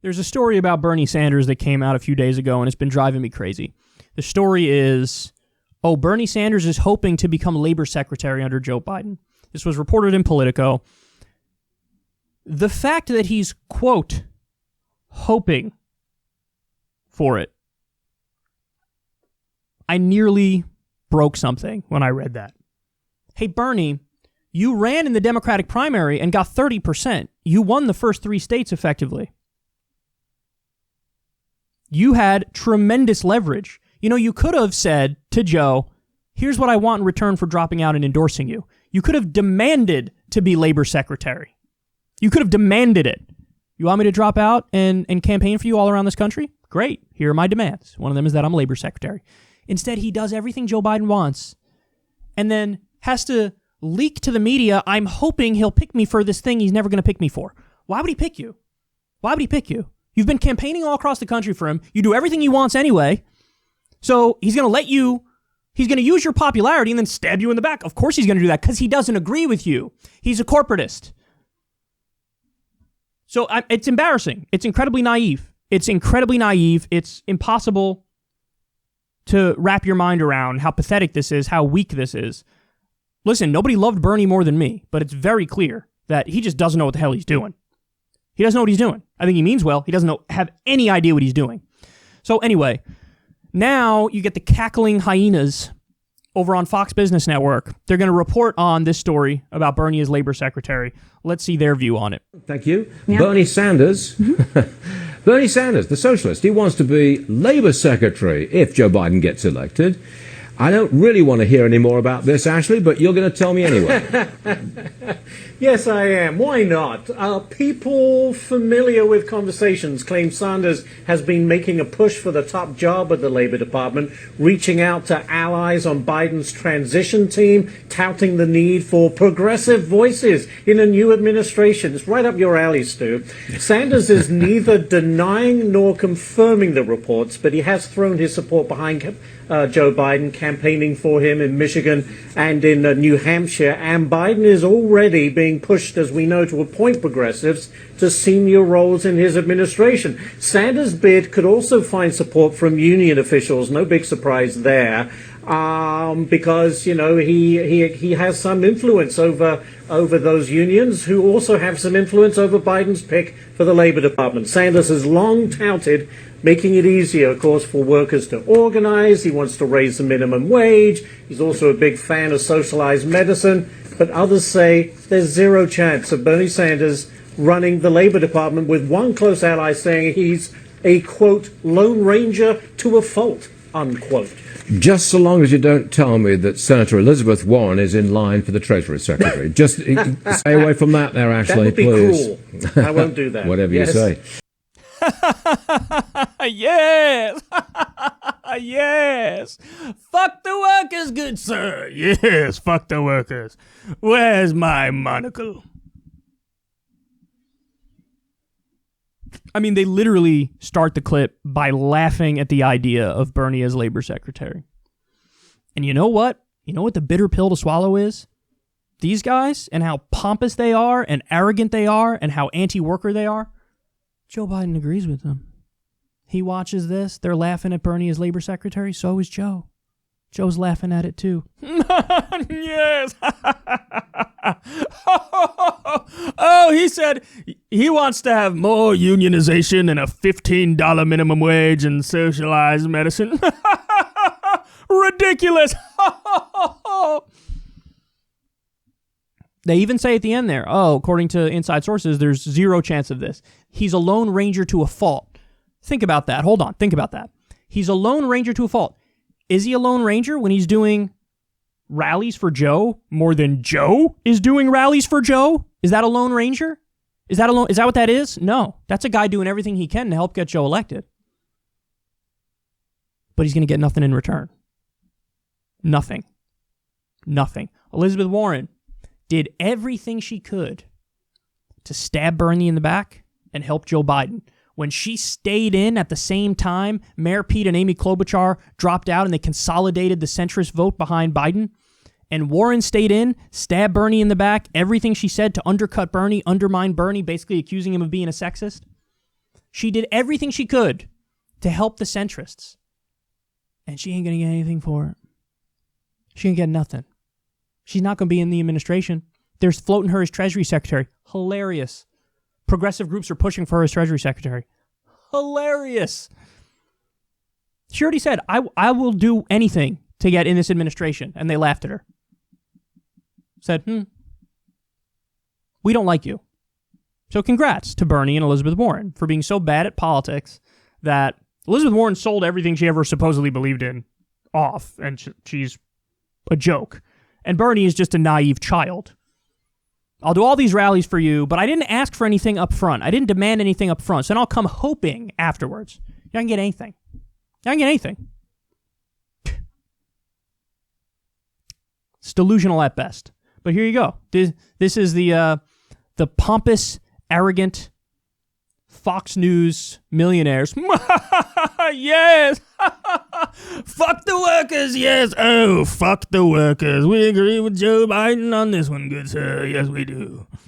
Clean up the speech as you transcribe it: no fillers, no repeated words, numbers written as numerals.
There's a story about Bernie Sanders that came out a few days ago, and it's been driving me crazy. The story is, Bernie Sanders is hoping to become labor secretary under Joe Biden. This was reported in Politico. The fact that he's, quote, hoping for it, I nearly broke something when I read that. Hey, Bernie, you ran in the Democratic primary and got 30%. You won the first 3 states effectively. You had tremendous leverage. You know, you could have said to Joe, here's what I want in return for dropping out and endorsing you. You could have demanded to be labor secretary. You could have demanded it. You want me to drop out and campaign for you all around this country? Great. Here are my demands. One of them is that I'm labor secretary. Instead, he does everything Joe Biden wants and then has to leak to the media, I'm hoping he'll pick me for this thing he's never going to pick me for. Why would he pick you? Why would he pick you? You've been campaigning all across the country for him. You do everything he wants anyway. So he's going to he's going to use your popularity and then stab you in the back. Of course he's going to do that because he doesn't agree with you. He's a corporatist. So it's embarrassing. It's incredibly naive. It's impossible to wrap your mind around how pathetic this is, how weak this is. Listen, nobody loved Bernie more than me, but it's very clear that he just doesn't know what the hell he's doing. He doesn't know what he's doing. I think he means well. He doesn't have any idea what he's doing. So anyway, now you get the cackling hyenas over on Fox Business Network. They're going to report on this story about Bernie as labor secretary. Let's see their view on it. Thank you. Yeah. Bernie Sanders. Mm-hmm. Bernie Sanders, the socialist, he wants to be labor secretary if Joe Biden gets elected. I don't really want to hear any more about this, Ashley, but you're going to tell me anyway. Yes, I am. Why not? People familiar with conversations claim Sanders has been making a push for the top job at the Labor Department, reaching out to allies on Biden's transition team, touting the need for progressive voices in a new administration. It's right up your alley, Stu. Sanders is neither denying nor confirming the reports, but he has thrown his support behind Joe Biden, campaigning for him in Michigan and in New Hampshire. And Biden is already being pushed, as we know, to appoint progressives to senior roles in his administration. Sanders' bid could also find support from union officials. No big surprise there. Because, you know, he has some influence over those unions who also have some influence over Biden's pick for the Labor Department. Sanders has long touted making it easier, of course, for workers to organize. He wants to raise the minimum wage. He's also a big fan of socialized medicine. But others say there's zero chance of Bernie Sanders running the Labor Department, with one close ally saying he's a, quote, lone ranger to a fault, unquote. Just so long as you don't tell me that Senator Elizabeth Warren is in line for the Treasury Secretary. Just stay away from that there, Ashley, please. That would be cruel. I won't do that. Whatever you say. Yes. Yes. Fuck the workers, good sir. Yes, fuck the workers. Where's my monocle? I mean, they literally start the clip by laughing at the idea of Bernie as labor secretary. And you know what? You know what the bitter pill to swallow is? These guys, and how pompous they are and arrogant they are and how anti-worker they are. Joe Biden agrees with them. He watches this. They're laughing at Bernie as labor secretary. So is Joe. Joe's laughing at it too. Yes. Oh, he said he wants to have more unionization and a $15 minimum wage and socialized medicine. Ridiculous. They even say at the end there, according to inside sources, there's zero chance of this. He's a lone ranger to a fault. Think about that. Hold on. Think about that. He's a lone ranger to a fault. Is he a lone ranger when he's doing rallies for Joe more than Joe is doing rallies for Joe? Is that a lone ranger? Is that what that is? No. That's a guy doing everything he can to help get Joe elected. But he's going to get nothing in return. Nothing. Nothing. Elizabeth Warren did everything she could to stab Bernie in the back and help Joe Biden. When she stayed in at the same time, Mayor Pete and Amy Klobuchar dropped out and they consolidated the centrist vote behind Biden. And Warren stayed in, stabbed Bernie in the back, everything she said to undercut Bernie, undermine Bernie, basically accusing him of being a sexist. She did everything she could to help the centrists. And she ain't going to get anything for it. She ain't get nothing. She's not going to be in the administration. They're floating her as Treasury Secretary. Hilarious. Progressive groups are pushing for her as Treasury Secretary. Hilarious. She already said, I will do anything to get in this administration. And they laughed at her. Said, we don't like you. So congrats to Bernie and Elizabeth Warren for being so bad at politics that Elizabeth Warren sold everything she ever supposedly believed in off, and she's a joke. And Bernie is just a naive child. I'll do all these rallies for you, but I didn't ask for anything up front. I didn't demand anything up front, so then I'll come hoping afterwards. You don't get anything. You don't get anything. It's delusional at best. But here you go. This is the pompous, arrogant Fox News millionaires. Yes! Fuck the workers, yes! Oh, fuck the workers. We agree with Joe Biden on this one, good sir. Yes, we do.